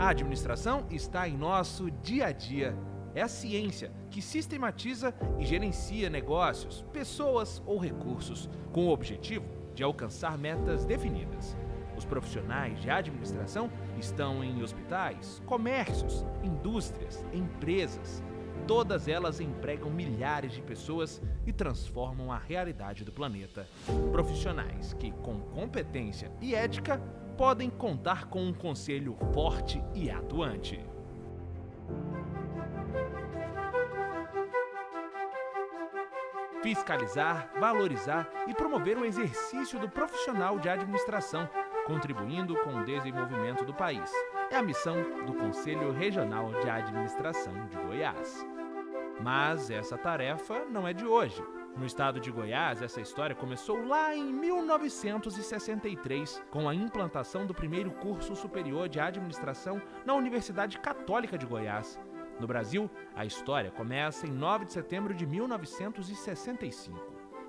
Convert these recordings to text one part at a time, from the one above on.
A administração está em nosso dia a dia. É a ciência que sistematiza e gerencia negócios, pessoas ou recursos, com o objetivo de alcançar metas definidas. Os profissionais de administração estão em hospitais, comércios, indústrias, empresas. Todas elas empregam milhares de pessoas e transformam a realidade do planeta. Profissionais que, com competência e ética, podem contar com um conselho forte e atuante. Fiscalizar, valorizar e promover o exercício do profissional de administração, contribuindo com o desenvolvimento do país. É a missão do Conselho Regional de Administração de Goiás. Mas essa tarefa não é de hoje. No estado de Goiás, essa história começou lá em 1963, com a implantação do primeiro curso superior de administração na Universidade Católica de Goiás. No Brasil, a história começa em 9 de setembro de 1965,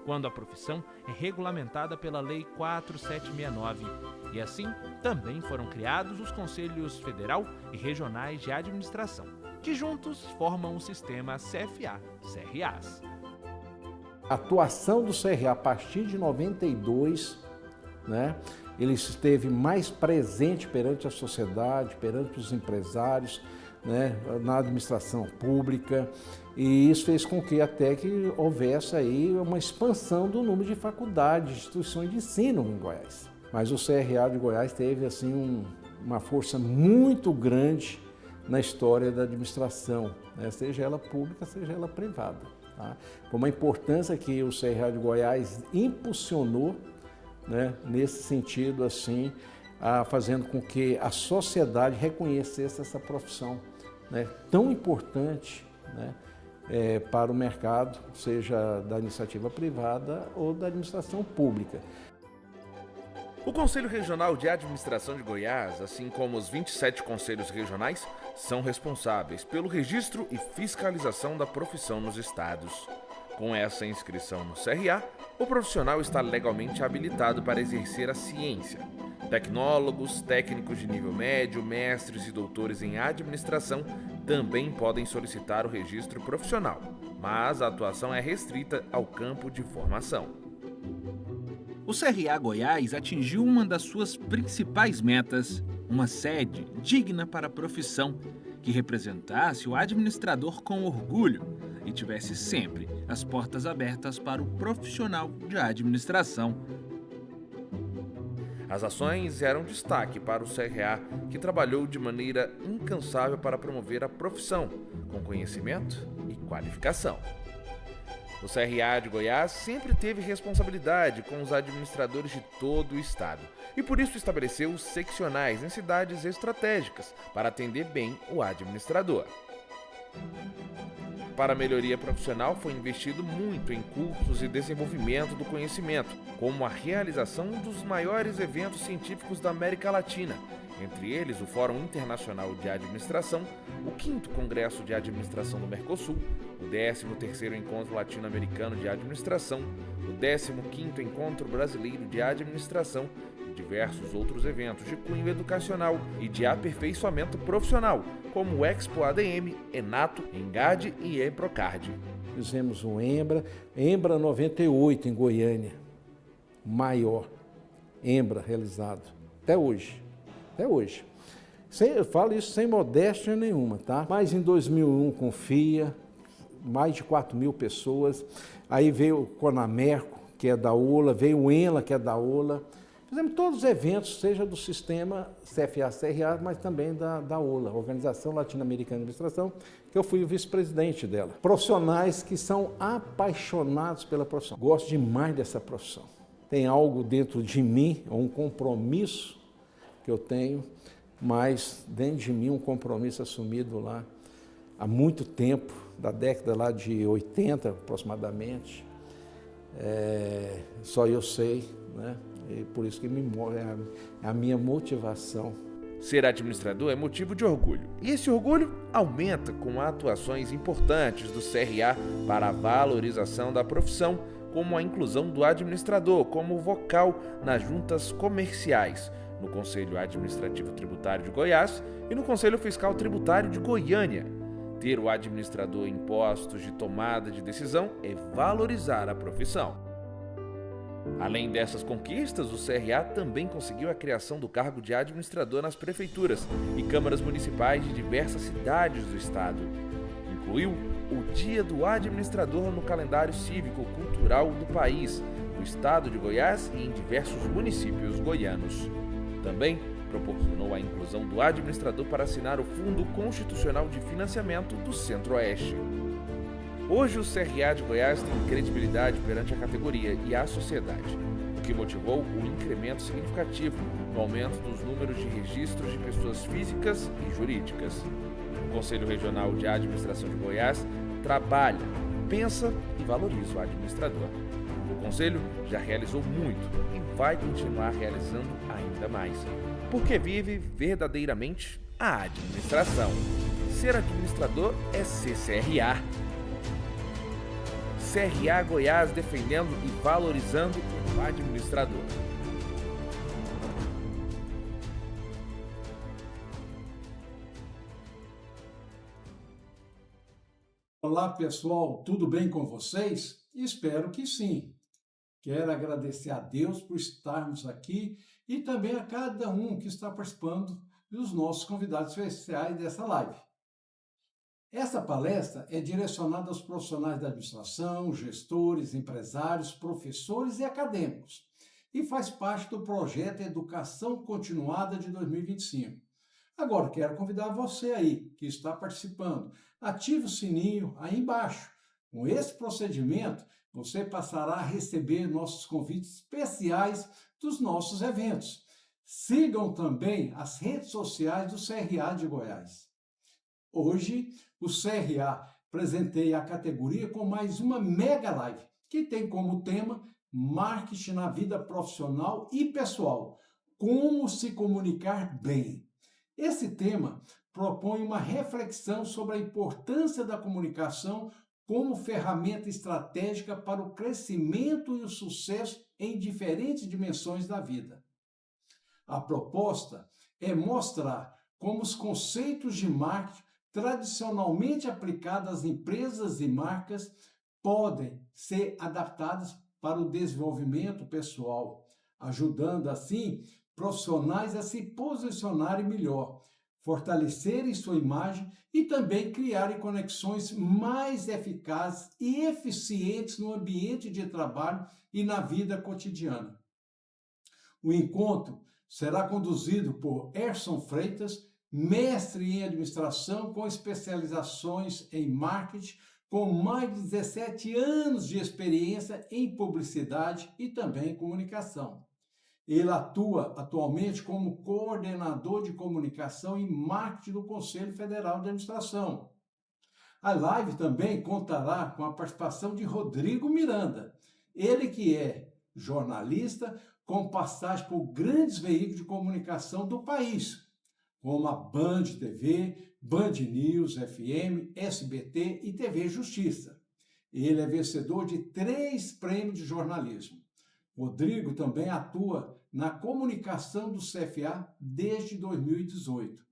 quando a profissão é regulamentada pela Lei 4769. E assim, também foram criados os Conselhos Federal e Regionais de Administração, que juntos formam o sistema CFA-CRAs. A atuação do CRA a partir de 92, ele esteve mais presente perante a sociedade, perante os empresários, na administração pública, e isso fez com que até que houvesse aí uma expansão do número de faculdades, de instituições de ensino em Goiás. Mas o CRA de Goiás teve assim uma força muito grande na história da administração, seja ela pública, seja ela privada. Tá? Com uma importância que o CRA de Goiás impulsionou, nesse sentido, assim, fazendo com que a sociedade reconhecesse essa profissão tão importante para o mercado, seja da iniciativa privada ou da administração pública. O Conselho Regional de Administração de Goiás, assim como os 27 conselhos regionais, são responsáveis pelo registro e fiscalização da profissão nos estados. Com essa inscrição no CRA, o profissional está legalmente habilitado para exercer a ciência. Tecnólogos, técnicos de nível médio, mestres e doutores em administração também podem solicitar o registro profissional, mas a atuação é restrita ao campo de formação. O CRA Goiás atingiu uma das suas principais metas, uma sede digna para a profissão, que representasse o administrador com orgulho e tivesse sempre as portas abertas para o profissional de administração. As ações eram destaque para o CRA, que trabalhou de maneira incansável para promover a profissão, com conhecimento e qualificação. O CRA de Goiás sempre teve responsabilidade com os administradores de todo o estado e por isso estabeleceu os seccionais em cidades estratégicas para atender bem o administrador. Para a melhoria profissional foi investido muito em cursos e desenvolvimento do conhecimento, como a realização dos maiores eventos científicos da América Latina, entre eles o Fórum Internacional de Administração, o 5º Congresso de Administração do Mercosul, o 13º Encontro Latino-Americano de Administração, o 15º Encontro Brasileiro de Administração e diversos outros eventos de cunho educacional e de aperfeiçoamento profissional, como o Expo ADM, Enato, Engade e Emprocard. Fizemos um Embra 98 em Goiânia, maior Embra realizado, até hoje. Eu falo isso sem modéstia nenhuma, tá? Mas em 2001 com FIA, mais de 4.000 pessoas, aí veio o Conamerco, que é da OLA, veio o ENLA, que é da OLA. Fizemos todos os eventos, seja do sistema CFA-CRA, mas também da OLA, Organização Latino-Americana de Administração, que eu fui o vice-presidente dela. Profissionais que são apaixonados pela profissão. Gosto demais dessa profissão. Tem algo dentro de mim, um compromisso que eu tenho, mas dentro de mim um compromisso assumido lá há muito tempo, da década lá de 80 aproximadamente. Só eu sei, E por isso que é a minha motivação. Ser administrador é motivo de orgulho. E esse orgulho aumenta com atuações importantes do CRA para a valorização da profissão, como a inclusão do administrador como vocal nas juntas comerciais, no Conselho Administrativo Tributário de Goiás e no Conselho Fiscal Tributário de Goiânia. Ter o administrador em postos de tomada de decisão é valorizar a profissão. Além dessas conquistas, o CRA também conseguiu a criação do cargo de administrador nas prefeituras e câmaras municipais de diversas cidades do estado. Incluiu o Dia do Administrador no calendário cívico-cultural do país, no estado de Goiás e em diversos municípios goianos. Também proporcionou a inclusão do administrador para assinar o Fundo Constitucional de Financiamento do Centro-Oeste. Hoje, o CRA de Goiás tem credibilidade perante a categoria e a sociedade, o que motivou o incremento significativo no aumento dos números de registros de pessoas físicas e jurídicas. O Conselho Regional de Administração de Goiás trabalha, pensa e valoriza o administrador. O Conselho já realizou muito e vai continuar realizando ainda mais, porque vive verdadeiramente a administração. Ser administrador é ser CRA. CRA Goiás defendendo e valorizando o administrador. Olá pessoal, tudo bem com vocês? Espero que sim. Quero agradecer a Deus por estarmos aqui e também a cada um que está participando dos nossos convidados especiais dessa live. Essa palestra é direcionada aos profissionais da administração, gestores, empresários, professores e acadêmicos e faz parte do projeto Educação Continuada de 2025. Agora, quero convidar você aí, que está participando, ative o sininho aí embaixo. Com esse procedimento, você passará a receber nossos convites especiais dos nossos eventos. Sigam também as redes sociais do CRA de Goiás. Hoje, o CRA presenteia a categoria com mais uma mega live, que tem como tema Marketing na vida profissional e pessoal. Como se comunicar bem. Esse tema propõe uma reflexão sobre a importância da comunicação como ferramenta estratégica para o crescimento e o sucesso em diferentes dimensões da vida. A proposta é mostrar como os conceitos de marketing tradicionalmente aplicados às empresas e marcas podem ser adaptados para o desenvolvimento pessoal, ajudando assim profissionais a se posicionarem melhor, fortalecerem sua imagem e também criarem conexões mais eficazes e eficientes no ambiente de trabalho e na vida cotidiana. O encontro será conduzido por Erson Freitas, mestre em administração com especializações em marketing, com mais de 17 anos de experiência em publicidade e também comunicação. Ele atua atualmente como coordenador de comunicação e marketing do Conselho Federal de Administração. A live também contará com a participação de Rodrigo Miranda, ele que é jornalista com passagem por grandes veículos de comunicação do país, como a Band TV, Band News FM, SBT e TV Justiça. Ele é vencedor de 3 prêmios de jornalismo. Rodrigo também atua na comunicação do CFA desde 2018,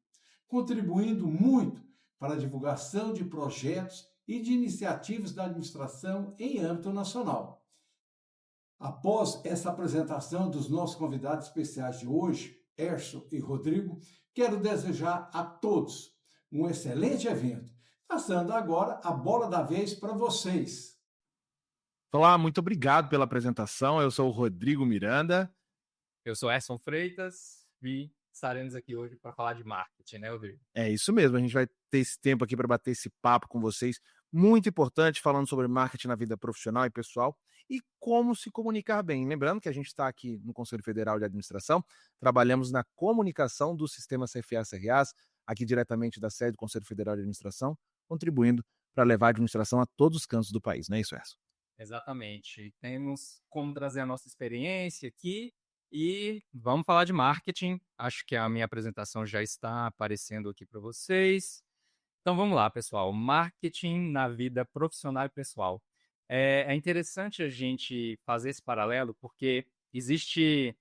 contribuindo muito para a divulgação de projetos e de iniciativas da administração em âmbito nacional. Após essa apresentação dos nossos convidados especiais de hoje, Erson e Rodrigo, quero desejar a todos um excelente evento. Passando agora a bola da vez para vocês. Olá, muito obrigado pela apresentação. Eu sou o Rodrigo Miranda. Eu sou Erson Freitas e estaremos aqui hoje para falar de marketing, né, Rodrigo? É isso mesmo, a gente vai ter esse tempo aqui para bater esse papo com vocês, muito importante, falando sobre marketing na vida profissional e pessoal e como se comunicar bem. Lembrando que a gente está aqui no Conselho Federal de Administração, trabalhamos na comunicação do sistema CFA-CRAs, aqui diretamente da sede do Conselho Federal de Administração, contribuindo para levar a administração a todos os cantos do país, não é isso, Erson? Exatamente. Temos como trazer a nossa experiência aqui e vamos falar de marketing. Acho que a minha apresentação já está aparecendo aqui para vocês. Então vamos lá, pessoal. Marketing na vida profissional e pessoal. É interessante a gente fazer esse paralelo porque existe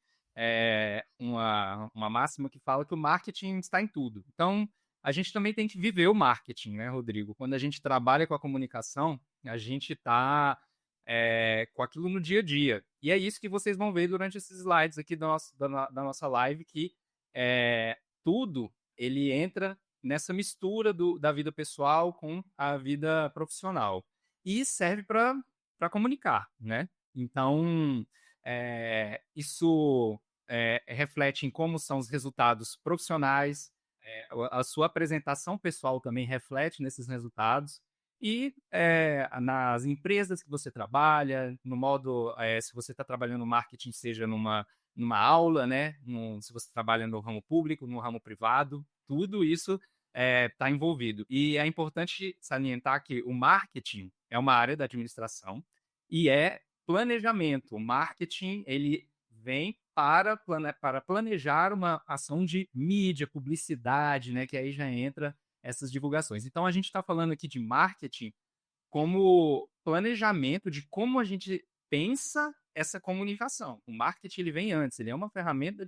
uma máxima que fala que o marketing está em tudo. Então, a gente também tem que viver o marketing, né, Rodrigo? Quando a gente trabalha com a comunicação, a gente está com aquilo no dia a dia. E é isso que vocês vão ver durante esses slides aqui da nossa live, que tudo ele entra nessa mistura da vida pessoal com a vida profissional. E serve para comunicar, né? Então, isso reflete em como são os resultados profissionais, a sua apresentação pessoal também reflete nesses resultados, e nas empresas que você trabalha, no modo, se você está trabalhando no marketing, seja numa aula, né? Se você trabalha no ramo público, no ramo privado, tudo isso está envolvido. E é importante salientar que o marketing é uma área da administração e é planejamento. O marketing, ele vem para planejar uma ação de mídia, publicidade, né? Que aí já entra essas divulgações. Então, a gente está falando aqui de marketing como planejamento de como a gente pensa essa comunicação. O marketing ele vem antes, ele é uma ferramenta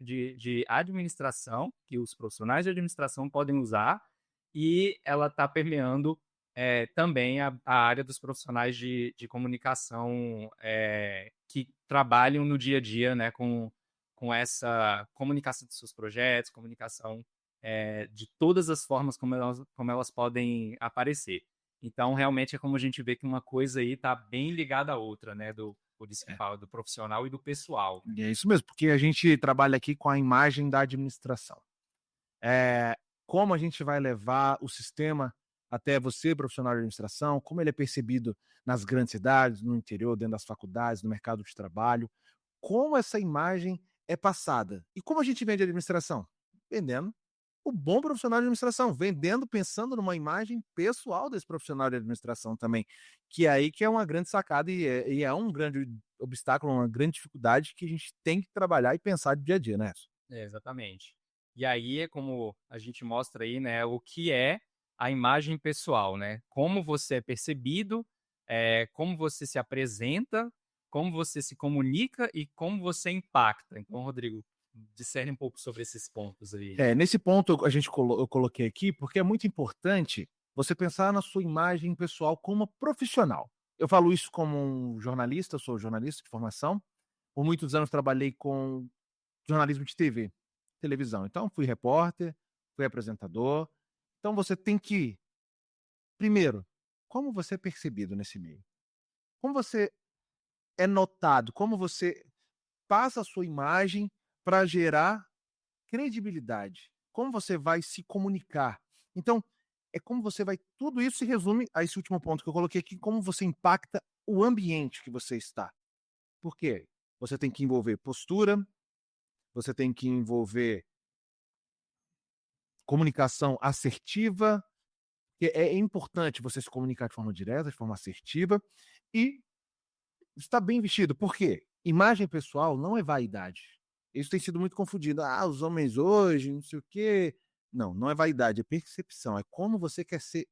de administração que os profissionais de administração podem usar, e ela está permeando também a área dos profissionais de comunicação que trabalham no dia a dia, né, com essa comunicação dos seus projetos, comunicação de todas as formas como elas podem aparecer. Então, realmente é como a gente vê que uma coisa aí está bem ligada à outra, né? Por isso que fala do profissional e do pessoal. E é isso mesmo, porque a gente trabalha aqui com a imagem da administração. Como a gente vai levar o sistema até você, profissional de administração, como ele é percebido nas grandes cidades, no interior, dentro das faculdades, no mercado de trabalho, como essa imagem é passada. E como a gente vende administração? Vendendo o bom profissional de administração, vendendo, pensando numa imagem pessoal desse profissional de administração também, que é aí que é uma grande sacada e é um grande obstáculo, uma grande dificuldade que a gente tem que trabalhar e pensar de dia a dia, né? Exatamente. E aí é como a gente mostra aí, né, o que é a imagem pessoal, né? Como você é percebido, como você se apresenta, como você se comunica e como você impacta. Então, Rodrigo, discerne um pouco sobre esses pontos aí. Nesse ponto eu coloquei aqui porque é muito importante você pensar na sua imagem pessoal como profissional. Eu falo isso como um jornalista, eu sou jornalista de formação. Por muitos anos trabalhei com jornalismo de TV, televisão. Então, fui repórter, fui apresentador. Então, você tem que, primeiro, como você é percebido nesse meio? Como você é notado? Como você passa a sua imagem para gerar credibilidade? Como você vai se comunicar? Então, é como você vai. Tudo isso se resume a esse último ponto que eu coloquei aqui, como você impacta o ambiente que você está. Por quê? Você tem que envolver postura, você tem que envolver comunicação assertiva, que é importante você se comunicar de forma direta, de forma assertiva, e estar bem vestido. Por quê? Imagem pessoal não é vaidade. Isso tem sido muito confundido. Os homens hoje, não sei o quê. Não, não é vaidade, é percepção. É como você quer ser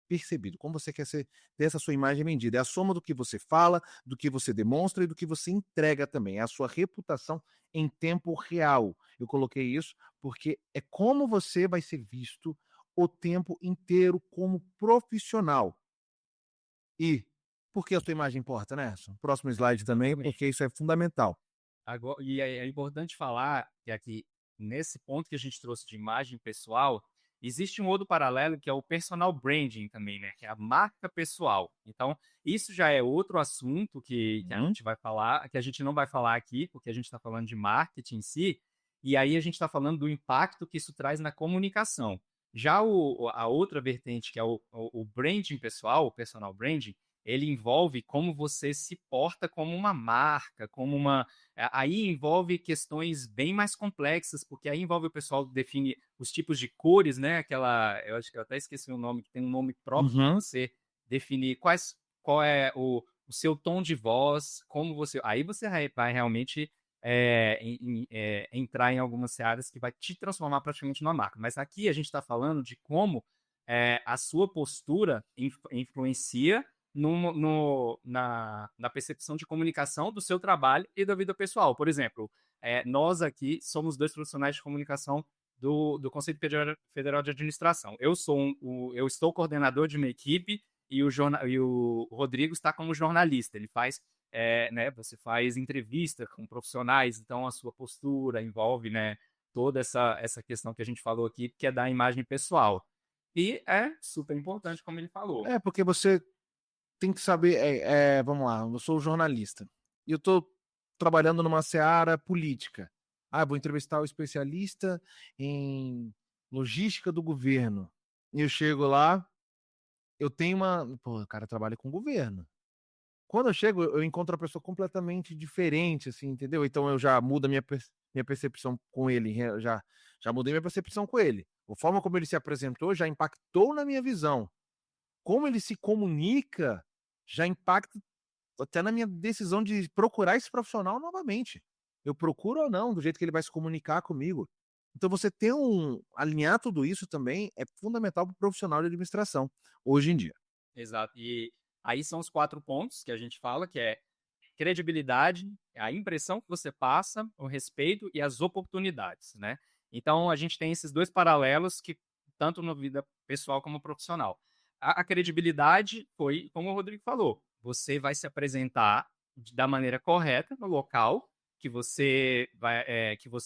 percebido, como você quer ter essa sua imagem vendida. É a soma do que você fala, do que você demonstra e do que você entrega também. É a sua reputação em tempo real. Eu coloquei isso porque é como você vai ser visto o tempo inteiro como profissional. E por que a sua imagem importa, né? Próximo slide também, porque isso é fundamental. Agora, e é importante falar que aqui, nesse ponto que a gente trouxe de imagem pessoal, existe um outro paralelo que é o personal branding também, né? Que é a marca pessoal. Então, isso já é outro assunto que a gente vai falar, que a gente não vai falar aqui, porque a gente está falando de marketing em si, e aí a gente está falando do impacto que isso traz na comunicação. Já a outra vertente, que é o branding pessoal, o personal branding, ele envolve como você se porta como uma marca, como uma. Aí envolve questões bem mais complexas, porque aí envolve o pessoal define os tipos de cores, né? Eu acho que eu até esqueci o nome, que tem um nome próprio para você definir qual é o seu tom de voz, como você. Aí você vai realmente entrar em algumas searas que vai te transformar praticamente numa marca. Mas aqui a gente está falando de como a sua postura influencia na percepção de comunicação do seu trabalho e da vida pessoal. Por exemplo, nós aqui somos 2 profissionais de comunicação do Conselho Federal de Administração. Eu estou coordenador de uma equipe e o Rodrigo está como jornalista. Ele faz, né, você faz entrevista com profissionais, então a sua postura envolve, né, toda essa questão que a gente falou aqui, que é da imagem pessoal. E é super importante, como ele falou. Porque você tem que saber, vamos lá, eu sou jornalista e eu estou trabalhando numa seara política. Vou entrevistar o especialista em logística do governo. E eu chego lá, eu tenho o cara trabalha com o governo. Quando eu chego, eu encontro uma pessoa completamente diferente, assim, entendeu? Então eu já mudo a minha percepção com ele, já mudei minha percepção com ele. A forma como ele se apresentou já impactou na minha visão. Como ele se comunica já impacta até na minha decisão de procurar esse profissional novamente. Eu procuro ou não, do jeito que ele vai se comunicar comigo. Então você alinhar tudo isso também é fundamental para o profissional de administração, hoje em dia. Exato. E aí são os 4 pontos que a gente fala, que é credibilidade, a impressão que você passa, o respeito e as oportunidades, né? Então, a gente tem esses 2 paralelos que tanto na vida pessoal como profissional. A credibilidade foi, como o Rodrigo falou, você vai se apresentar da maneira correta no local que você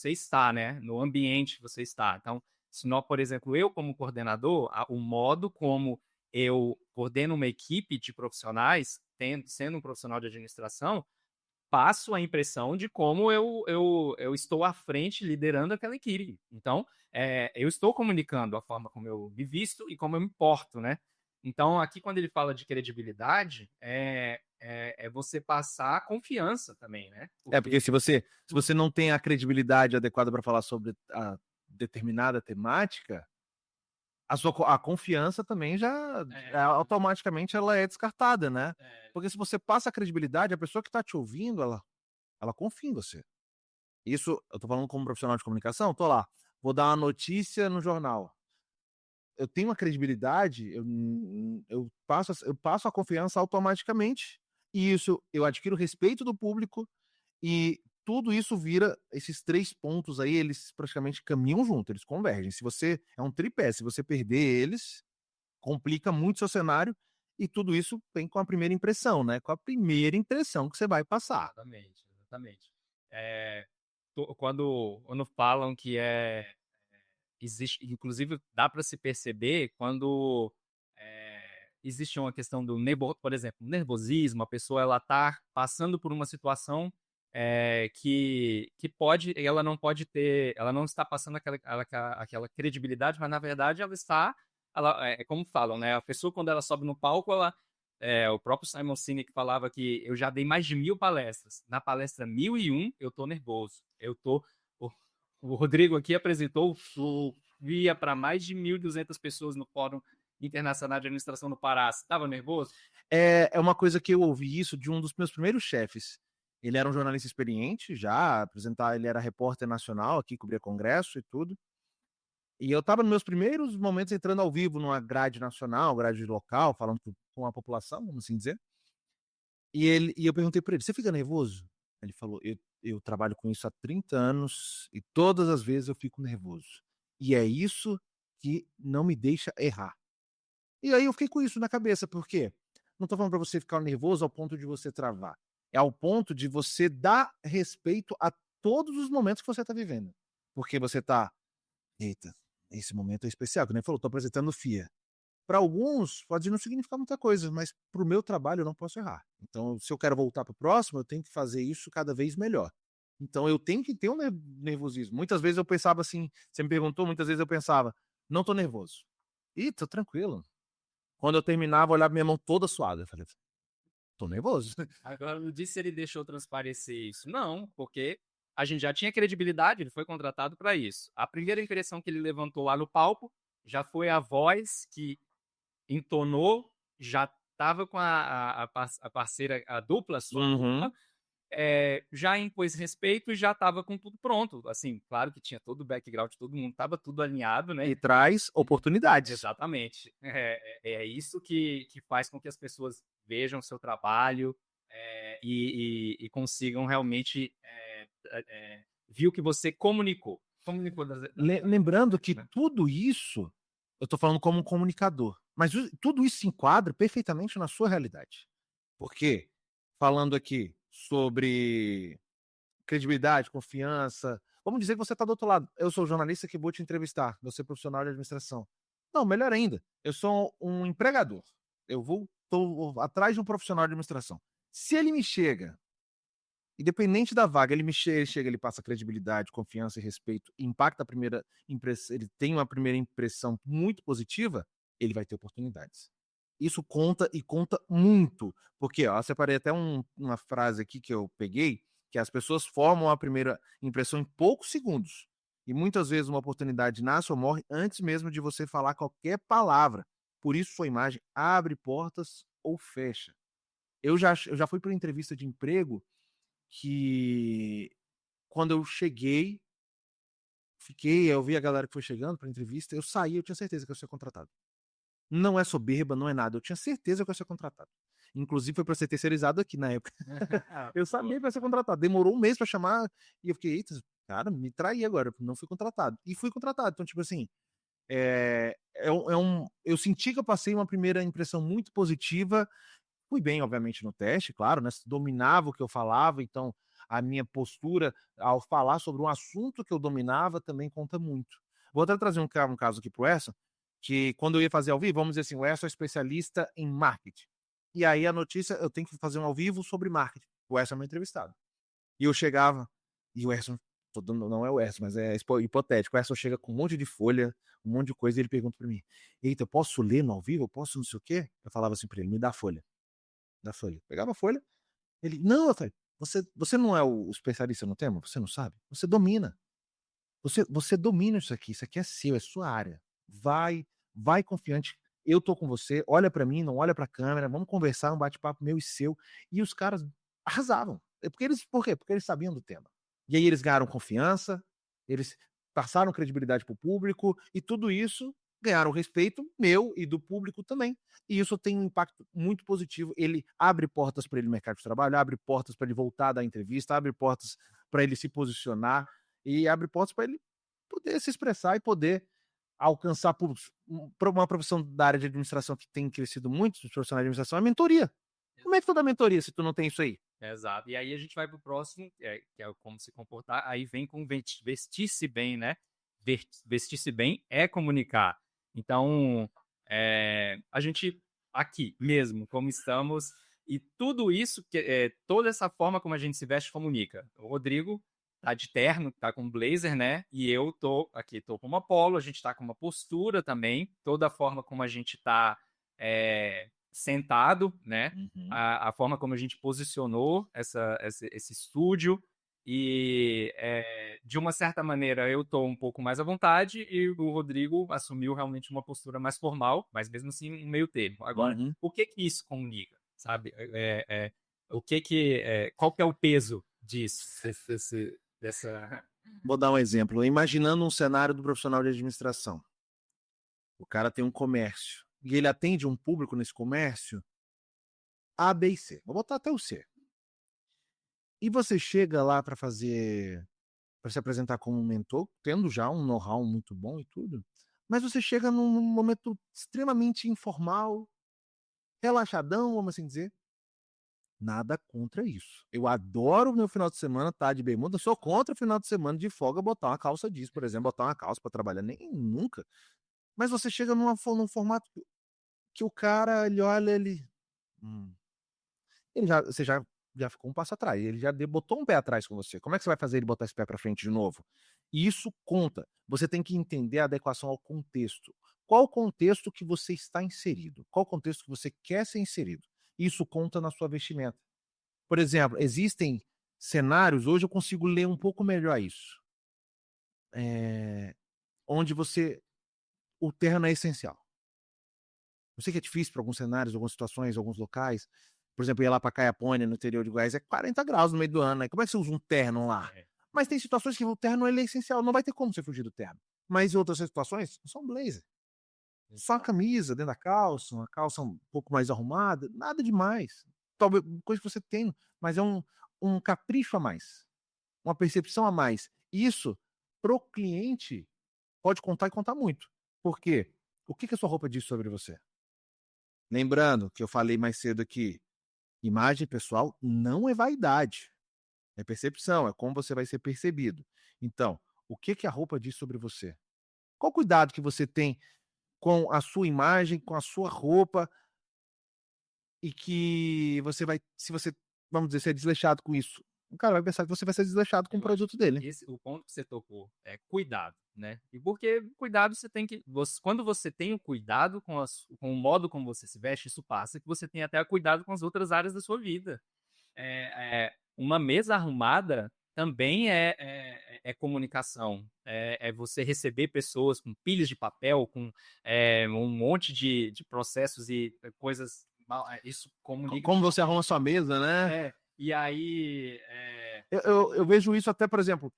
está, né? No ambiente que você está. Então, se nós, por exemplo, eu como coordenador, o modo como eu coordeno uma equipe de profissionais, sendo um profissional de administração, passo a impressão de como eu estou à frente liderando aquela equipe. Então, eu estou comunicando a forma como eu me visto e como eu me porto, né? Então, aqui, quando ele fala de credibilidade, é você passar confiança também, né? Porque se você não tem a credibilidade adequada para falar sobre a determinada temática, a confiança também já automaticamente ela é descartada, né? Porque se você passa a credibilidade, a pessoa que está te ouvindo, ela confia em você. Isso, eu tô falando como profissional de comunicação, tô lá, vou dar uma notícia no jornal. Eu tenho uma credibilidade, eu passo a confiança automaticamente, e isso eu adquiro o respeito do público, e tudo isso vira, esses 3 pontos aí, eles praticamente caminham junto, eles convergem. Se você é um tripé, se você perder eles, complica muito seu cenário, e tudo isso vem com a primeira impressão, né? Com a primeira impressão que você vai passar. Exatamente. Quando falam que existe, inclusive dá para se perceber quando existe uma questão do por exemplo, nervosismo, a pessoa ela tá passando por uma situação que ela não pode ter, ela não está passando aquela credibilidade, mas na verdade como falam, né? A pessoa quando ela sobe no palco, o próprio Simon Sinek falava que eu já dei mais de 1000 palestras. Na palestra 1001, eu tô nervoso. O Rodrigo aqui apresentou via para mais de 1.200 pessoas no Fórum Internacional de Administração no Pará. Você estava nervoso? É uma coisa que eu ouvi isso de um dos meus primeiros chefes. Ele era um jornalista experiente, ele era repórter nacional, aqui cobria congresso e tudo. E eu estava nos meus primeiros momentos entrando ao vivo numa grade nacional, grade local, falando com a população, vamos assim dizer. E eu perguntei para ele, você fica nervoso? Ele falou, eu trabalho com isso há 30 anos e todas as vezes eu fico nervoso. E é isso que não me deixa errar. E aí eu fiquei com isso na cabeça, por quê? Não estou falando para você ficar nervoso ao ponto de você travar. É ao ponto de você dar respeito a todos os momentos que você está vivendo. Porque você está, eita, esse momento é especial, como ele falou, estou apresentando FIA. Para alguns pode não significar muita coisa, mas para o meu trabalho eu não posso errar. Então, se eu quero voltar para o próximo, eu tenho que fazer isso cada vez melhor. Então, eu tenho que ter um nervosismo. Muitas vezes eu pensava assim, você me perguntou, muitas vezes eu pensava, não estou nervoso. Ih, tô tranquilo. Quando eu terminava, eu olhava minha mão toda suada. Eu falei, tô nervoso. Agora, não disse se ele deixou transparecer isso. Não, porque a gente já tinha credibilidade, ele foi contratado para isso. A primeira impressão que ele levantou lá no palco já foi a voz que entonou, já estava com a parceira, a dupla, Uhum. já impôs respeito e já estava com tudo pronto. Assim, claro que tinha todo o background de todo mundo, estava tudo alinhado, né? E traz oportunidades. Exatamente. É isso que faz com que as pessoas vejam o seu trabalho e consigam realmente ver o que você comunicou. Lembrando que tudo isso, eu estou falando como um comunicador, mas tudo isso se enquadra perfeitamente na sua realidade. Porque, falando aqui sobre credibilidade, confiança, vamos dizer que você está do outro lado. Eu sou o jornalista que vou te entrevistar, você é profissional de administração. Não, melhor ainda, eu sou um empregador. Estou atrás de um profissional de administração. Se ele me chega, independente da vaga, ele chega, ele passa credibilidade, confiança e respeito, impacta a primeira impressão, ele tem uma primeira impressão muito positiva, ele vai ter oportunidades. Isso conta e conta muito, porque eu separei até uma frase aqui que eu peguei, que as pessoas formam a primeira impressão em poucos segundos. E muitas vezes uma oportunidade nasce ou morre antes mesmo de você falar qualquer palavra. Por isso sua imagem abre portas ou fecha. Eu já fui para uma entrevista de emprego que quando eu cheguei, eu vi a galera que foi chegando para a entrevista, eu saí, eu tinha certeza que eu ia ser contratado. Não é soberba, não é nada, eu tinha certeza que eu ia ser contratado. Inclusive foi para ser terceirizado aqui na época. Eu sabia que ia ser contratado, demorou um mês para chamar e eu fiquei, eita, cara, me traí agora, não fui contratado. E fui contratado, então tipo assim, eu senti que eu passei uma primeira impressão muito positiva. Fui bem, obviamente, no teste, claro, né? Dominava o que eu falava, então a minha postura ao falar sobre um assunto que eu dominava também conta muito. Vou até trazer um caso aqui pro Erson, que quando eu ia fazer ao vivo, vamos dizer assim, o Erson é especialista em marketing. E aí a notícia, eu tenho que fazer um ao vivo sobre marketing. O Erson é meu entrevistado. E eu chegava, e o Erson, não é o Erson, mas é hipotético, o Erson chega com um monte de folha, um monte de coisa, e ele pergunta para mim, eita, eu posso ler no ao vivo? Eu posso não sei o quê? Eu falava assim para ele, me dá a folha. Da folha. Pegava a folha, ele, não, eu falei, você não é o especialista no tema? Você não sabe? Você domina. Você domina isso aqui é seu, é sua área. Vai confiante. Eu tô com você, olha para mim, não olha para a câmera, vamos conversar, um bate-papo meu e seu. E os caras arrasavam. Por quê? Porque eles sabiam do tema. E aí eles ganharam confiança, eles passaram credibilidade para o público e tudo isso ganharam respeito meu e do público também. E isso tem um impacto muito positivo. Ele abre portas para ele no mercado de trabalho, abre portas para ele voltar da entrevista, abre portas para ele se posicionar e abre portas para ele poder se expressar e poder alcançar públicos. Uma profissão da área de administração que tem crescido muito, os profissionais de administração, é a mentoria. Como é que tu dá mentoria se tu não tem isso aí? Exato. E aí a gente vai pro próximo, que é como se comportar. Aí vem com vestir-se bem, né? Vestir-se bem é comunicar. Então, a gente aqui mesmo, como estamos, e tudo isso, toda essa forma como a gente se veste comunica. O Rodrigo tá de terno, tá com blazer, né? E eu tô com uma polo, a gente tá com uma postura também, toda a forma como a gente tá sentado, né? Uhum. A forma como a gente posicionou esse estúdio. E, de uma certa maneira, eu estou um pouco mais à vontade e o Rodrigo assumiu realmente uma postura mais formal, mas mesmo assim um meio termo. Agora, o que isso comunica, sabe? Qual que é o peso disso? Vou dar um exemplo. Imaginando um cenário do profissional de administração. O cara tem um comércio e ele atende um público nesse comércio A, B e C. Vou botar até o C. E você chega lá para se apresentar como um mentor, tendo já um know-how muito bom e tudo, mas você chega num momento extremamente informal, relaxadão, vamos assim dizer. Nada contra isso. Eu adoro o meu final de semana estar de bermuda, sou contra o final de semana de folga botar uma calça jeans, por exemplo, botar uma calça para trabalhar, nem nunca. Mas você chega num formato que o cara, ele olha, você já ficou um passo atrás, ele já botou um pé atrás com você. Como é que você vai fazer ele botar esse pé para frente de novo? E isso conta. Você tem que entender a adequação ao contexto. Qual o contexto que você está inserido? Qual o contexto que você quer ser inserido? Isso conta na sua vestimenta. Por exemplo, existem cenários, hoje eu consigo ler um pouco melhor isso, onde o terno é essencial. Eu sei que é difícil para alguns cenários, algumas situações, alguns locais. Por exemplo, ia lá para Caiapônia, no interior de Goiás, é 40 graus no meio do ano. Né? Como é que você usa um terno lá? Mas tem situações que o terno ele é essencial, não vai ter como você fugir do terno. Mas em outras situações, são blazer. Só a camisa dentro da calça, uma calça um pouco mais arrumada, nada demais. Talvez coisa que você tem, mas é um capricho a mais, uma percepção a mais. Isso, pro cliente, pode contar e contar muito. Por quê? O que que a sua roupa diz sobre você? Lembrando que eu falei mais cedo aqui, imagem pessoal não é vaidade, é percepção, é como você vai ser percebido. Então, o que que a roupa diz sobre você? Qual cuidado que você tem com a sua imagem, com a sua roupa, e que você vai se você, vamos dizer, se é desleixado com isso, o cara vai pensar que você vai ser desleixado com o Eu acho produto que dele. o ponto que você tocou é cuidado, né? E porque cuidado você tem que. Quando você tem o cuidado com o modo como você se veste, isso passa que você tem até cuidado com as outras áreas da sua vida. Uma mesa arrumada também é comunicação. É você receber pessoas com pilhas de papel, com um monte de processos e coisas. Isso comunica. Como você arruma sua mesa, né? E aí. Eu vejo isso até, por exemplo,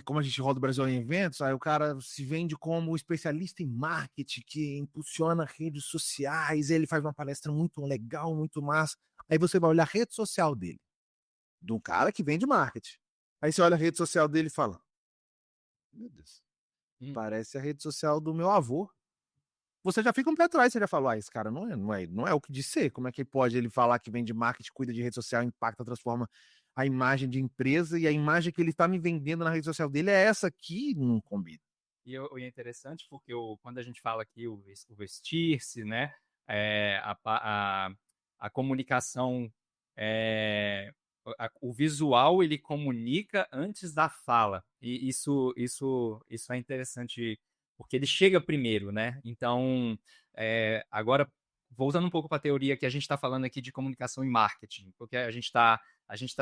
como a gente roda o Brasil em eventos, aí o cara se vende como especialista em marketing, que impulsiona redes sociais, ele faz uma palestra muito legal, muito massa. Aí você vai olhar a rede social dele, de um cara que vende marketing. Aí você olha a rede social dele e fala: Meu Deus, parece a rede social do meu avô. Você já fica um pé atrás, você já falou: esse cara não é o que diz ser. Como é que pode ele falar que vende marketing, cuida de rede social, impacta, transforma a imagem de empresa, e a imagem que ele está me vendendo na rede social dele é essa aqui? Não combina. E é interessante porque quando a gente fala aqui o vestir-se, né, a comunicação, o visual ele comunica antes da fala. E isso é interessante porque ele chega primeiro, né? Então, agora voltando um pouco para a teoria que a gente está falando aqui de comunicação e marketing, porque a gente está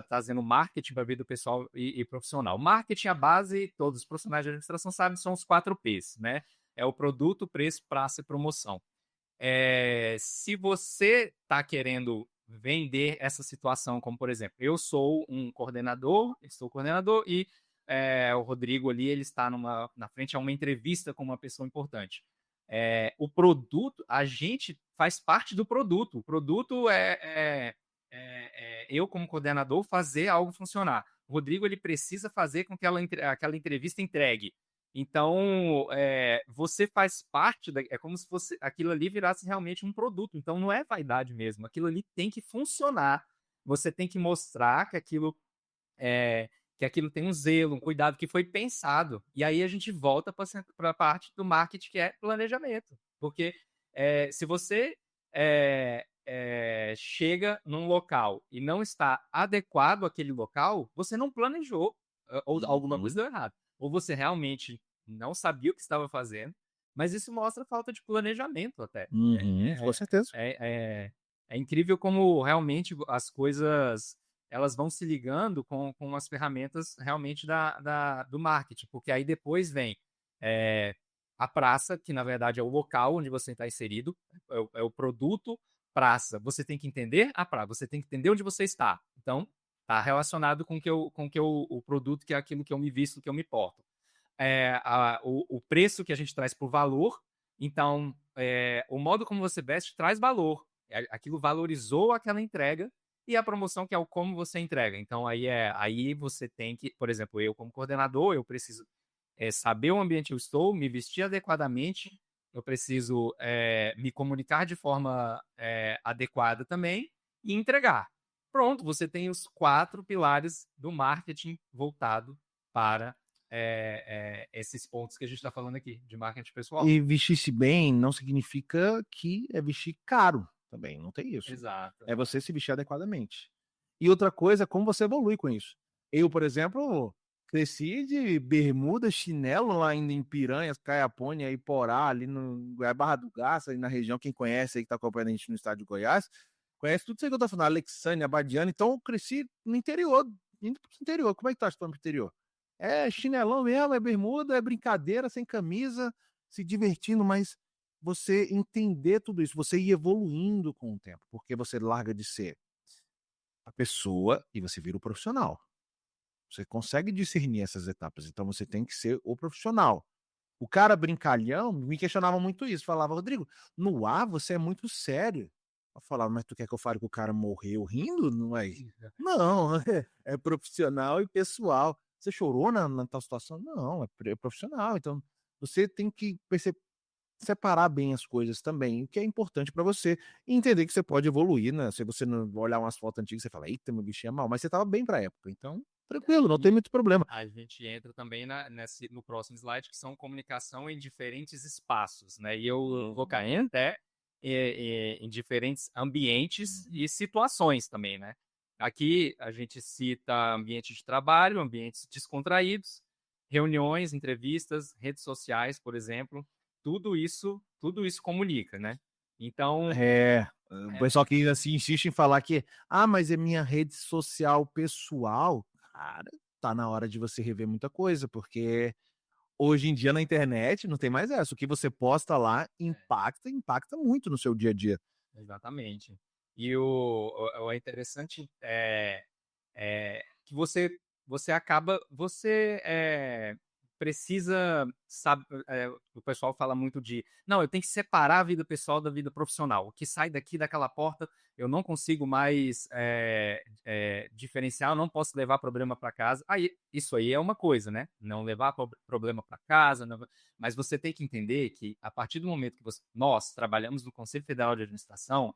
trazendo marketing para a vida pessoal e profissional. Marketing, a base, todos os profissionais de administração sabem, são os 4 P's, né? É o produto, preço, praça e promoção. Se você está querendo vender essa situação, como por exemplo, eu sou um coordenador, estou coordenador e o Rodrigo ali, ele está na frente a uma entrevista com uma pessoa importante. O produto, a gente faz parte do produto. O produto eu, como coordenador, fazer algo funcionar. O Rodrigo, ele precisa fazer com que aquela entrevista entregue. Então, você faz parte, é como se fosse aquilo ali virasse realmente um produto. Então, não é vaidade mesmo. Aquilo ali tem que funcionar. Você tem que mostrar que aquilo tem um zelo, um cuidado que foi pensado. E aí a gente volta para a parte do marketing, que é planejamento. Porque se você chega num local e não está adequado àquele local, você não planejou, ou alguma coisa deu errado. Ou você realmente não sabia o que estava fazendo, mas isso mostra falta de planejamento até. Com certeza. É incrível como realmente as coisas elas vão se ligando com as ferramentas realmente do marketing, porque aí depois vem a praça, que na verdade é o local onde você está inserido, é o produto praça. Você tem que entender a praça, você tem que entender onde você está. Então, está relacionado com o produto, que é aquilo que eu me visto, que eu me porto. O preço que a gente traz por valor, então, o modo como você veste traz valor. Aquilo valorizou aquela entrega, e a promoção, que é o como você entrega. Então, aí você tem que, por exemplo, eu como coordenador, eu preciso saber o ambiente que eu estou, me vestir adequadamente, eu preciso me comunicar de forma adequada também e entregar. Pronto, você tem os 4 pilares do marketing voltado para esses pontos que a gente está falando aqui, de marketing pessoal. E vestir-se bem não significa que é vestir caro também, não tem isso. Exato. É você se vestir adequadamente. E outra coisa é como você evolui com isso. Eu, por exemplo, cresci de bermuda, chinelo lá ainda em Piranhas, Caiapônia, Iporá, ali no Barra do Garça, ali na região. Quem conhece aí, que está acompanhando a gente no estado de Goiás, conhece tudo isso aí que eu tô falando, Alexânia, Abadiana. Então eu cresci no interior, indo pro interior. Como é que tá estando pro interior? É chinelão mesmo, é bermuda, é brincadeira, sem camisa, se divertindo, mas você entender tudo isso, você ir evoluindo com o tempo, porque você larga de ser a pessoa e você vira o profissional. Você consegue discernir essas etapas, então você tem que ser o profissional. O cara brincalhão me questionava muito isso, falava: "Rodrigo, no ar você é muito sério". Eu falava: "Mas tu quer que eu fale que o cara morreu rindo? Não é não, é profissional e pessoal. Você chorou na tal situação? Não, é profissional, então você tem que separar bem as coisas também, o que é importante pra você, e entender que você pode evoluir, né, se você não olhar umas fotos antigas, você fala: "Eita, meu bichinho é mal", mas você estava bem pra época, então tranquilo, não tem E muito problema. a gente entra também no próximo slide, que são comunicação em diferentes espaços, né? E eu vou cair até em diferentes ambientes e situações também, né? Aqui a gente cita ambiente de trabalho, ambientes descontraídos, reuniões, entrevistas, redes sociais, por exemplo. Tudo isso comunica, né? Então, É, o pessoal que assim insiste em falar que: "Ah, mas é minha rede social pessoal", cara, tá na hora de você rever muita coisa, porque hoje em dia na internet não tem mais essa, o que você posta lá impacta muito no seu dia a dia. exatamente. E o interessante que você acaba, precisa, sabe, o pessoal fala muito de, não, eu tenho que separar a vida pessoal da vida profissional. O que sai daqui daquela porta, eu não consigo mais diferenciar, eu não posso levar problema para casa. Aí, isso aí é uma coisa, né? Não levar problema para casa, mas você tem que entender que a partir do momento que nós trabalhamos no Conselho Federal de Administração,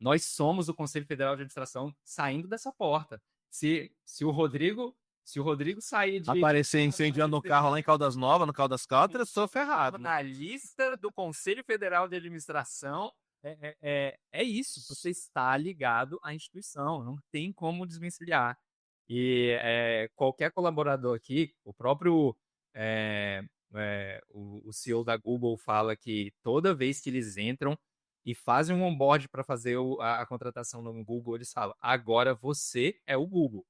nós somos o Conselho Federal de Administração saindo dessa porta. Se o Rodrigo sair Aparecer incendiando o carro lá em Caldas Novas, no Caldas Country, eu sou ferrado. na lista do Conselho Federal de Administração, é isso. Você está ligado à instituição, não tem como desvencilhar. E qualquer colaborador aqui, o próprio o CEO da Google fala que toda vez que eles entram e fazem um onboard para fazer a contratação no Google, eles falam: agora você é o Google.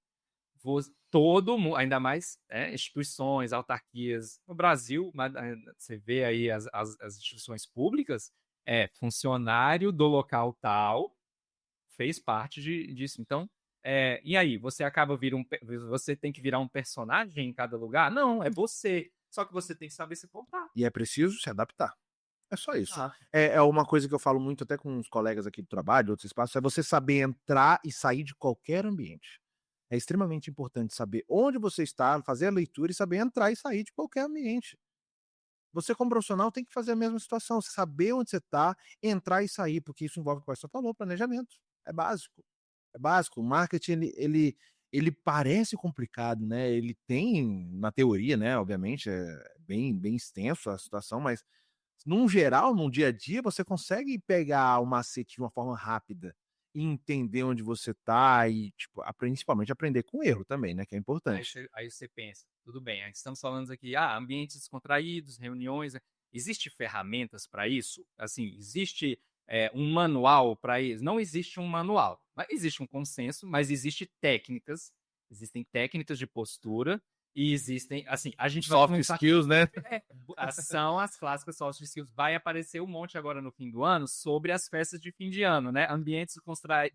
Todo mundo, ainda mais instituições, autarquias. No Brasil, você vê aí as instituições públicas, funcionário do local tal fez parte disso. Então, e aí, você tem que virar um personagem em cada lugar? Não, é você. Só que você tem que saber se portar. E é preciso se adaptar. É só isso. Ah, É uma coisa que eu falo muito até com os colegas aqui do trabalho, de outros espaços, é você saber entrar e sair de qualquer ambiente. É extremamente importante saber onde você está, fazer a leitura e saber entrar e sair de qualquer ambiente. Você como profissional tem que fazer a mesma situação, saber onde você está, entrar e sair, porque isso envolve o que você falou, planejamento. É básico. É básico. O marketing ele parece complicado, né, ele tem na teoria, né, obviamente, é bem extenso a situação, mas num geral, num dia a dia, você consegue pegar o macete de uma forma rápida e entender onde você tá e, tipo, principalmente aprender com erro também, né, que é importante. aí você pensa, tudo bem, aí estamos falando aqui, ambientes descontraídos, reuniões. Existe ferramentas para isso? Assim, existe um manual para isso? Não existe um manual, mas existe um consenso, mas existem técnicas de postura e existem, assim, a gente vai Soft começar. skills, né? São as clássicas soft skills. Vai aparecer um monte agora no fim do ano sobre as festas de fim de ano, né? Ambientes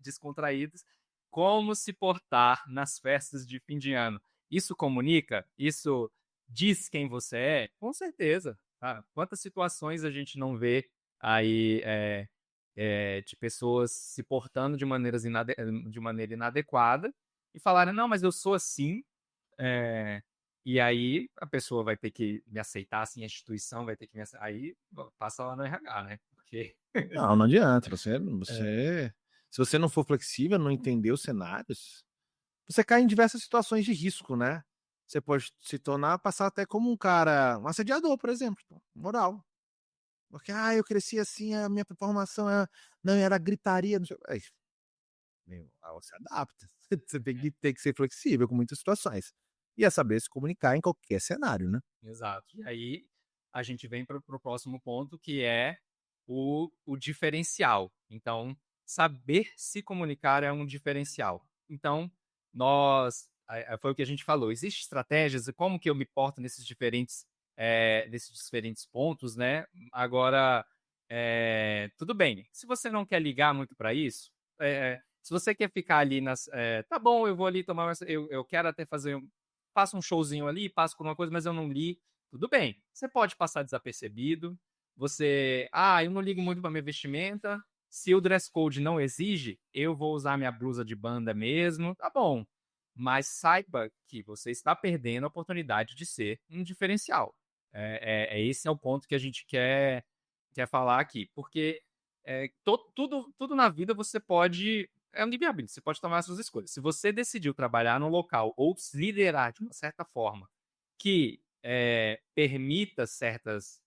descontraídos, como se portar nas festas de fim de ano. Isso comunica? Isso diz quem você é? Com certeza. Tá? Quantas situações a gente não vê aí de pessoas se portando de de maneira inadequada e falarem, não, mas eu sou assim, e aí a pessoa vai ter que me aceitar, assim, a instituição vai ter que me aceitar. Aí passa lá no RH, né? Porque Não, não adianta. Se você não for flexível, não entender os cenários, você cai em diversas situações de risco, né? Você pode se tornar, passar até como um assediador, por exemplo, pô, moral. Porque, eu cresci assim, a minha formação não era gritaria, não sei. Você adapta. Você tem que ser flexível com muitas situações. E é saber se comunicar em qualquer cenário, né? exato. E aí a gente vem para o próximo ponto, que é o diferencial. Então, saber se comunicar é um diferencial. Então, foi o que a gente falou, existem estratégias, como que eu me porto nesses diferentes pontos, né? Agora, tudo bem, se você não quer ligar muito para isso, se você quer ficar ali tá bom, eu vou ali tomar eu quero até faço um showzinho ali, passo por uma coisa, mas eu não li, tudo bem. Você pode passar desapercebido, eu não ligo muito para minha vestimenta, se o dress code não exige, eu vou usar minha blusa de banda mesmo, tá bom. Mas saiba que você está perdendo a oportunidade de ser um diferencial. Esse é o ponto que a gente quer falar aqui. Porque tudo na vida você pode. É um livre-arbítrio, você pode tomar as suas escolhas. Se você decidiu trabalhar num local ou se liderar de uma certa forma que permita certas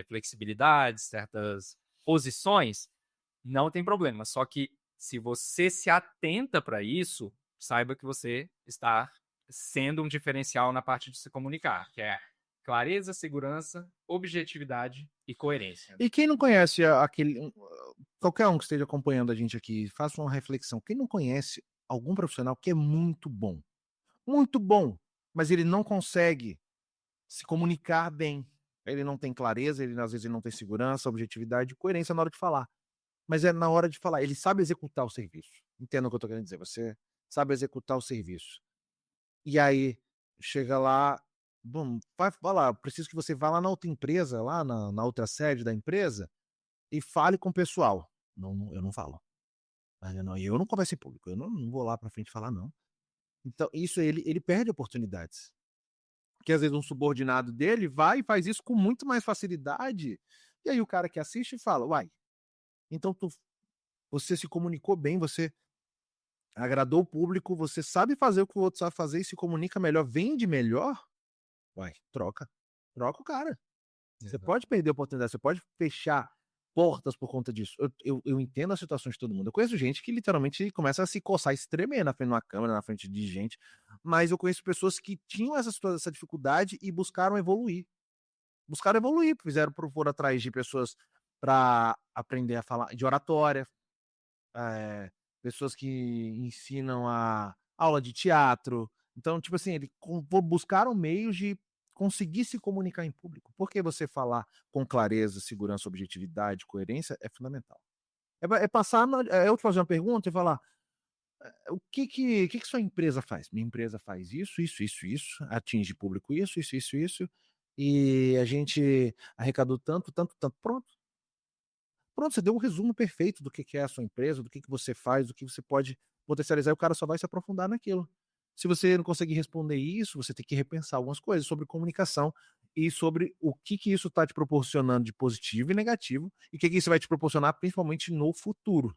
flexibilidades, certas posições, não tem problema. Só que se você se atenta para isso, saiba que você está sendo um diferencial na parte de se comunicar, que é clareza, segurança, objetividade e coerência. E quem não conhece qualquer um que esteja acompanhando a gente aqui, faça uma reflexão. Quem não conhece algum profissional que é muito bom, mas ele não consegue se comunicar bem. Ele não tem clareza, às vezes ele não tem segurança, objetividade e coerência na hora de falar. Mas é na hora de falar, ele sabe executar o serviço. Entenda o que eu tô querendo dizer, você sabe executar o serviço. E aí, chega lá, bom, vai lá, preciso que você vá lá na outra empresa, lá na outra sede da empresa, e fale com o pessoal. Não, eu não falo. Eu não converso em público, eu não vou lá pra frente falar, não. Então, isso ele perde oportunidades. Porque às vezes um subordinado dele vai e faz isso com muito mais facilidade. E aí o cara que assiste fala, uai, então você se comunicou bem, você agradou o público, você sabe fazer o que o outro sabe fazer e se comunica melhor, vende melhor? Uai, troca o cara. Você Exato. pode perder a oportunidade, você pode fechar portas por conta disso. Eu entendo a situação de todo mundo. Eu conheço gente que literalmente começa a se coçar e se tremer na frente de uma câmera, na frente de gente, mas eu conheço pessoas que tinham essa dificuldade e buscaram evoluir. Foram atrás de pessoas para aprender a falar de oratória, pessoas que ensinam a aula de teatro. Então, tipo assim, buscaram meios de conseguir se comunicar em público. Porque você falar com clareza, segurança, objetividade, coerência é fundamental. Eu te fazer uma pergunta e falar: o que sua empresa faz? Minha empresa faz isso, atinge público isso, e a gente arrecadou tanto, tanto, tanto. Pronto, você deu um resumo perfeito do que é a sua empresa, do que você faz, do que você pode potencializar, e o cara só vai se aprofundar naquilo. Se você não conseguir responder isso, você tem que repensar algumas coisas sobre comunicação e sobre o que isso está te proporcionando de positivo e negativo, e o que isso vai te proporcionar principalmente no futuro,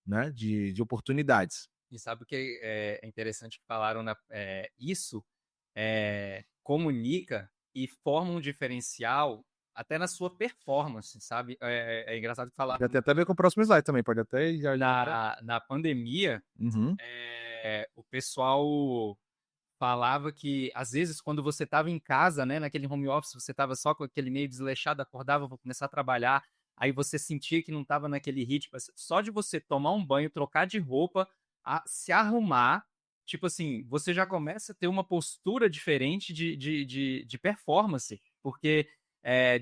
né, de oportunidades. E sabe o que é interessante que falaram isso comunica e forma um diferencial até na sua performance, sabe? É engraçado que falar Pode até ver com o próximo slide também, pode até já. na pandemia, Uhum. o pessoal falava que às vezes quando você estava em casa, né, naquele home office, você estava só com aquele meio desleixado, acordava, vou começar a trabalhar, aí você sentia que não estava naquele ritmo, só de você tomar um banho, trocar de roupa, se arrumar, tipo assim, você já começa a ter uma postura diferente de performance, porque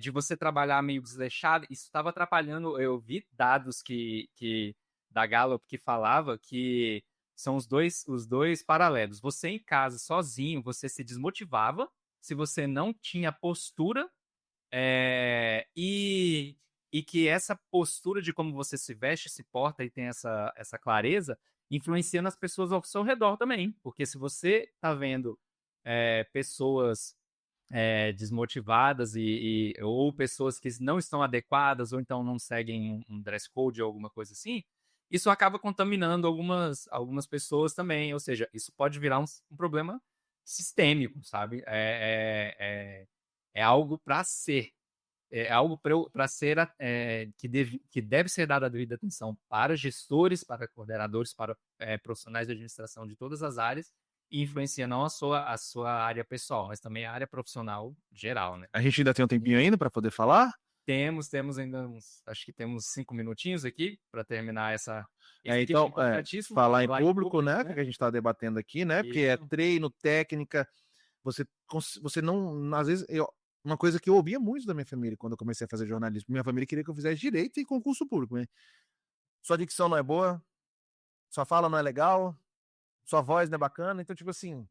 de você trabalhar meio desleixado, isso estava atrapalhando. Eu vi dados da Gallup que falava que são os dois paralelos. Você em casa, sozinho, você se desmotivava se você não tinha postura, e que essa postura de como você se veste, se porta e tem essa clareza, influencia nas pessoas ao seu redor também. Porque se você está vendo pessoas desmotivadas ou pessoas que não estão adequadas ou então não seguem um dress code ou alguma coisa assim, isso acaba contaminando algumas pessoas também. Ou seja, isso pode virar um problema sistêmico, sabe? É algo para ser. É algo para ser que deve ser dada a devida atenção para gestores, para coordenadores, para profissionais de administração de todas as áreas, e influencia não a sua área pessoal, mas também a área profissional geral, né? A gente ainda tem um tempinho ainda para poder falar? Temos ainda acho que temos 5 minutinhos aqui para terminar esse Então, importantíssimo, falar em público, né, que a gente está debatendo aqui, né, porque é Isso. treino, técnica, você não, às vezes, uma coisa que eu ouvia muito da minha família quando eu comecei a fazer jornalismo, minha família queria que eu fizesse direito e concurso público, né? Sua dicção não é boa, sua fala não é legal, sua voz não é bacana, então, tipo assim,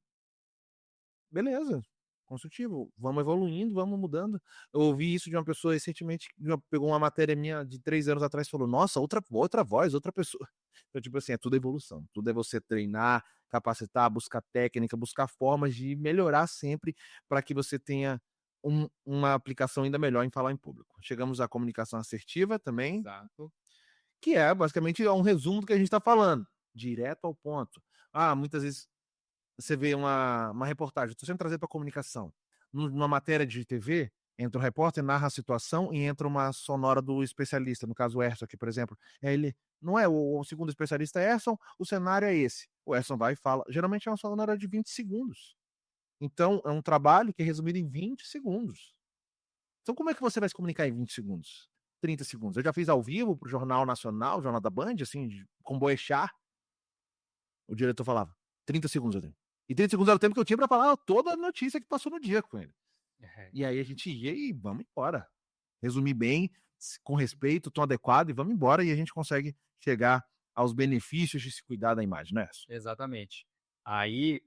beleza, construtivo, vamos evoluindo, vamos mudando. Eu ouvi isso de uma pessoa recentemente, que pegou uma matéria minha de 3 anos atrás e falou: "Nossa, outra voz, outra pessoa". Então, tipo assim, é tudo evolução, tudo é você treinar, capacitar, buscar técnica, buscar formas de melhorar sempre para que você tenha uma aplicação ainda melhor em falar em público. Chegamos à comunicação assertiva também, Exato. que é basicamente um resumo do que a gente está falando, direto ao ponto. Muitas vezes você vê uma reportagem, estou sempre trazendo para comunicação. Numa matéria de TV, entra o repórter, narra a situação e entra uma sonora do especialista, no caso o Erson aqui, por exemplo. Aí ele, não é, o segundo especialista é Erson, o cenário é esse. O Erson vai e fala. Geralmente é uma sonora de 20 segundos. Então, é um trabalho que é resumido em 20 segundos. Então, como é que você vai se comunicar em 20 segundos? 30 segundos. Eu já fiz ao vivo pro Jornal Nacional, Jornal da Band, assim, com Boechat. O diretor falava, 30 segundos eu tenho. E 30 segundos era o tempo que eu tinha para falar toda a notícia que passou no dia com ele. E aí a gente ia e vamos embora. Resumir bem, com respeito, tom adequado, e vamos embora, e a gente consegue chegar aos benefícios de se cuidar da imagem, né? Exatamente. Aí,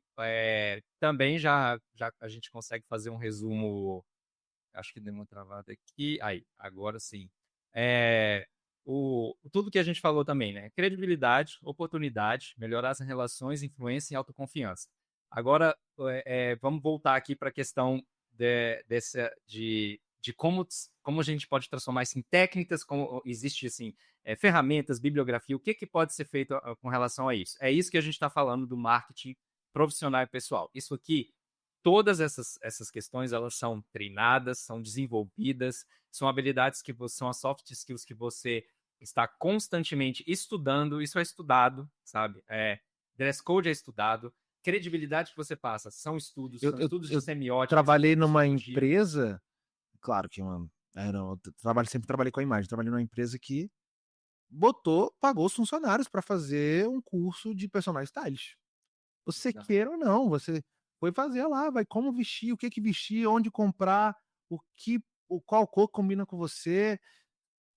também já a gente consegue fazer um resumo. Acho que deu uma travada aqui. Aí, agora sim. Tudo que a gente falou também, né? Credibilidade, oportunidade, melhorar as relações, influência e autoconfiança. Agora, vamos voltar aqui para a questão de como a gente pode transformar isso em técnicas, como existe assim, ferramentas, bibliografia, o que pode ser feito com relação a isso. É isso que a gente está falando do marketing profissional e pessoal. Isso aqui, todas essas questões, elas são treinadas, são desenvolvidas, são habilidades são as soft skills que você está constantemente estudando, isso é estudado, sabe? Dress code é estudado, credibilidade que você passa são estudos, são estudos de semiótica. Trabalhei numa empresa, claro que sempre trabalhei com a imagem, trabalhei numa empresa que pagou os funcionários para fazer um curso de personal stylist. Você queira ou não, você foi fazer lá, vai como vestir, o que vestir, onde comprar, qual cor combina com você,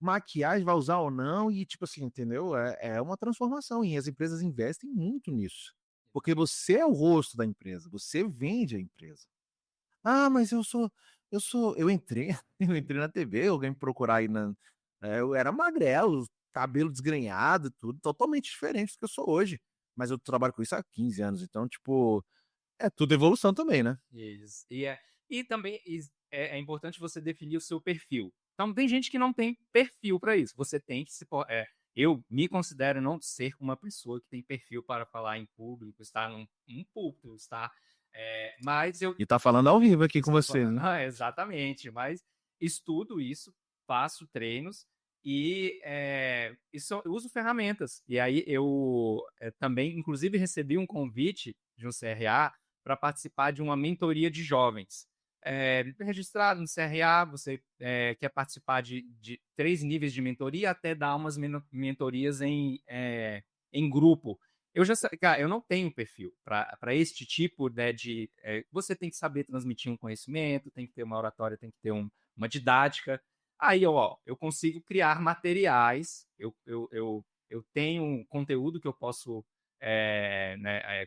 maquiagem vai usar ou não, e tipo assim, entendeu? É uma transformação, e as empresas investem muito nisso. Porque você é o rosto da empresa, você vende a empresa. Mas eu entrei eu entrei na TV, alguém me procurar aí eu era magrelo, cabelo desgrenhado, tudo totalmente diferente do que eu sou hoje. Mas eu trabalho com isso há 15 anos, então, tipo, é tudo evolução também, né? Isso. E também é importante você definir o seu perfil. Então, tem gente que não tem perfil para isso. Você tem que eu me considero não ser uma pessoa que tem perfil para falar em público, estar num púlpito, mas eu... E tá falando ao vivo aqui com você, né? Exatamente, mas estudo isso, faço treinos e eu uso ferramentas. E aí eu também, inclusive, recebi um convite de um CRA para participar de uma mentoria de jovens. Registrado no CRA, você quer participar de 3 níveis de mentoria até dar umas mentorias em grupo. Cara, eu não tenho perfil para este tipo, né, você tem que saber transmitir um conhecimento, tem que ter uma oratória, tem que ter uma didática. Aí, eu consigo criar materiais, eu tenho um conteúdo que eu posso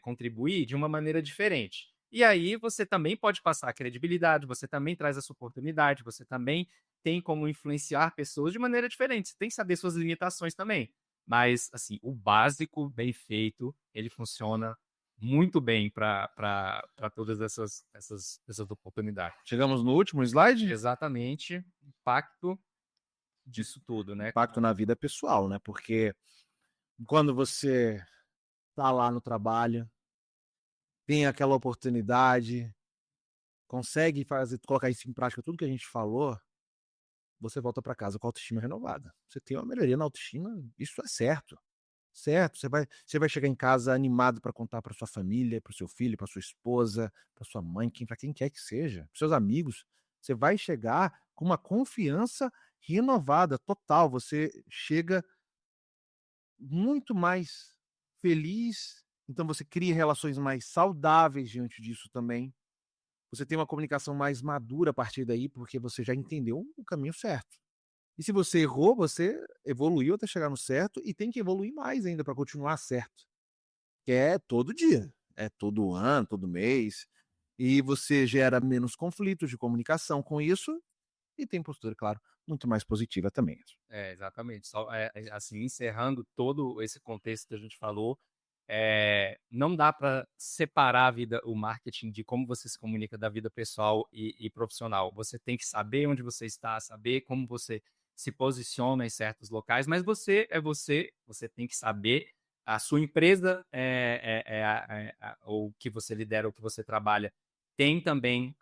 contribuir de uma maneira diferente. E aí você também pode passar a credibilidade, você também traz essa oportunidade, você também tem como influenciar pessoas de maneira diferente. Você tem que saber suas limitações também. Mas, assim, o básico, bem feito, ele funciona muito bem para todas essas oportunidades. Chegamos no último slide? Exatamente. Impacto disso tudo, né? Impacto na vida pessoal, né? Porque quando você tá lá no trabalho, tem aquela oportunidade, consegue colocar isso em prática, tudo que a gente falou, você volta para casa com a autoestima renovada. Você tem uma melhoria na autoestima, isso é certo. Certo, você vai chegar em casa animado para contar para sua família, para o seu filho, para sua esposa, para sua mãe, para quem quer que seja, para seus amigos. Você vai chegar com uma confiança renovada, total. Você chega muito mais feliz, então você cria relações mais saudáveis diante disso também. Você tem uma comunicação mais madura a partir daí, porque você já entendeu o caminho certo. E se você errou, você evoluiu até chegar no certo e tem que evoluir mais ainda para continuar certo. Que é todo dia, é todo ano, todo mês. e você gera menos conflitos de comunicação com isso e tem postura, claro, muito mais positiva também. Exatamente. Só, assim, encerrando todo esse contexto que a gente falou, não dá para separar o marketing de como você se comunica da vida pessoal e profissional. Você tem que saber onde você está, saber como você se posiciona em certos locais, mas você é você, você tem que saber a sua empresa, o que você lidera, o que você trabalha, tem também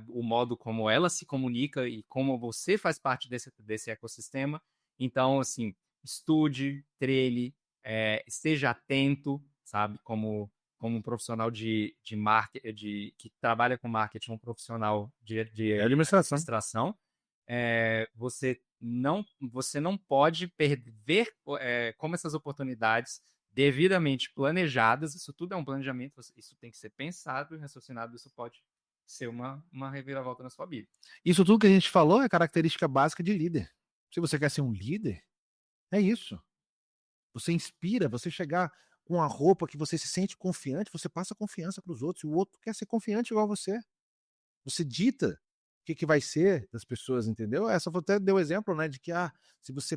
o modo como ela se comunica e como você faz parte desse ecossistema. Então, assim, estude, treine, esteja atento, sabe? Como um profissional de marketing, que trabalha com marketing, um profissional de É administração. administração, você não pode ver como essas oportunidades devidamente planejadas, isso tudo é um planejamento, isso tem que ser pensado e raciocinado, isso pode ser uma reviravolta na sua vida. Isso tudo que a gente falou é característica básica de líder. Se você quer ser um líder, é isso. Você inspira, você chegar com a roupa que você se sente confiante, você passa confiança para os outros, e o outro quer ser confiante igual você. Você dita o que vai ser das pessoas, entendeu? Essa você até deu exemplo, né, de que, se você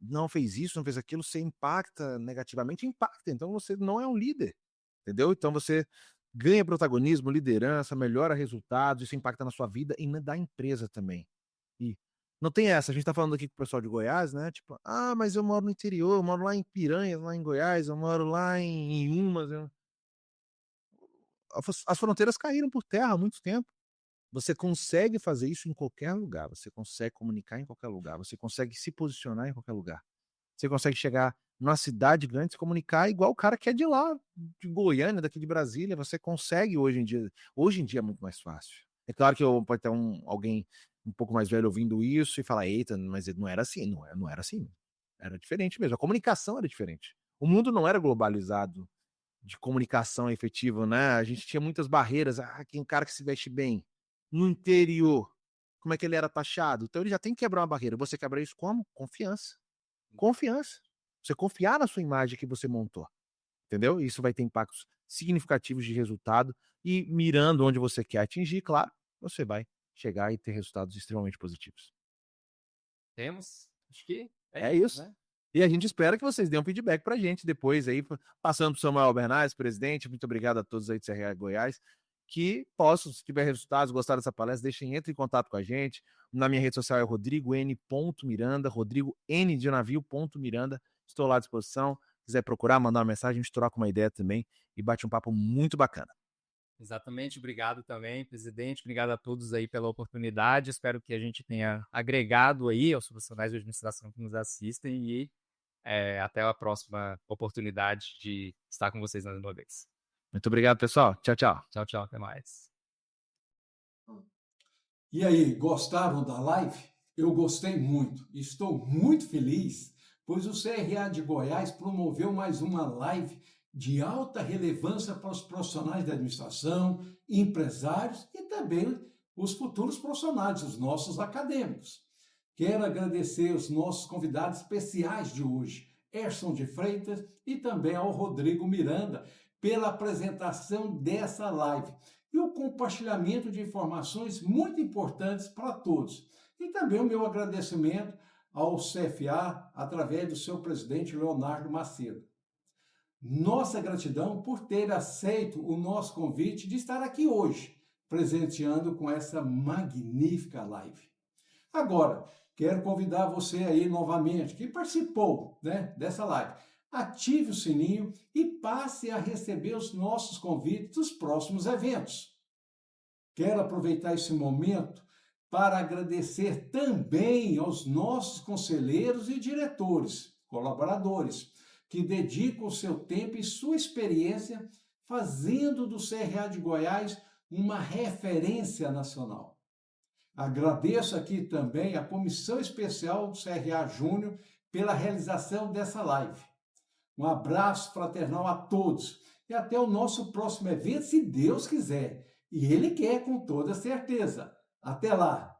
não fez isso, não fez aquilo, você impacta negativamente, impacta, então você não é um líder, entendeu? Então você ganha protagonismo, liderança, melhora resultados, isso impacta na sua vida e na da empresa também. E não tem essa, a gente tá falando aqui com o pessoal de Goiás, né, tipo: mas eu moro no interior, eu moro lá em Piranha, lá em Goiás, eu moro lá em Umas, as fronteiras caíram por terra há muito tempo. Você consegue fazer isso em qualquer lugar, você consegue comunicar em qualquer lugar, você consegue se posicionar em qualquer lugar. Você consegue chegar numa cidade grande, se comunicar igual o cara que é de lá, de Goiânia, daqui de Brasília, você consegue hoje em dia. Hoje em dia é muito mais fácil. É claro que pode ter alguém um pouco mais velho ouvindo isso e falar: eita, mas não era assim, não era assim. Era diferente mesmo, a comunicação era diferente. O mundo não era globalizado de comunicação efetiva, né? A gente tinha muitas barreiras. Quem um cara que se veste bem no interior, como é que ele era taxado? Então ele já tem que quebrar uma barreira. Você quebra isso como? Confiança. Confiança. Você confiar na sua imagem que você montou, entendeu? Isso vai ter impactos significativos de resultado e mirando onde você quer atingir, claro, você vai chegar e ter resultados extremamente positivos. Temos? Acho que É isso. né? E a gente espera que vocês dêem um feedback pra gente depois aí, passando pro Samuel Bernardes, presidente, muito obrigado a todos aí do CRA Goiás, que possam, se tiver resultados, gostar dessa palestra, entre em contato com a gente. Na minha rede social é Rodrigo N. Miranda, Rodrigo N de navio Miranda. Estou lá à disposição. Se quiser procurar, mandar uma mensagem, a gente troca uma ideia também e bate um papo muito bacana. Exatamente, obrigado também, presidente. Obrigado a todos aí pela oportunidade. Espero que a gente tenha agregado aí aos profissionais de administração que nos assistem e até a próxima oportunidade de estar com vocês mais uma vez. Muito obrigado, pessoal. Tchau, tchau. Tchau, tchau. Até mais. E aí, gostaram da live? Eu gostei muito. Estou muito feliz, pois o CRA de Goiás promoveu mais uma live de alta relevância para os profissionais da administração, empresários e também os futuros profissionais, os nossos acadêmicos. Quero agradecer os nossos convidados especiais de hoje, Erson de Freitas e também ao Rodrigo Miranda, pela apresentação dessa live e o compartilhamento de informações muito importantes para todos. E também o meu agradecimento ao CFA, através do seu presidente Leonardo Macedo. Nossa gratidão por ter aceito o nosso convite de estar aqui hoje, presenteando com essa magnífica live. Agora, quero convidar você aí novamente, que participou dessa live. Ative o sininho e passe a receber os nossos convites dos próximos eventos. Quero aproveitar esse momento para agradecer também aos nossos conselheiros e diretores, colaboradores, que dedicam o seu tempo e sua experiência fazendo do CRA de Goiás uma referência nacional. Agradeço aqui também a Comissão Especial do CRA Júnior pela realização dessa live. Um abraço fraternal a todos e até o nosso próximo evento, se Deus quiser. E Ele quer, com toda certeza. Até lá!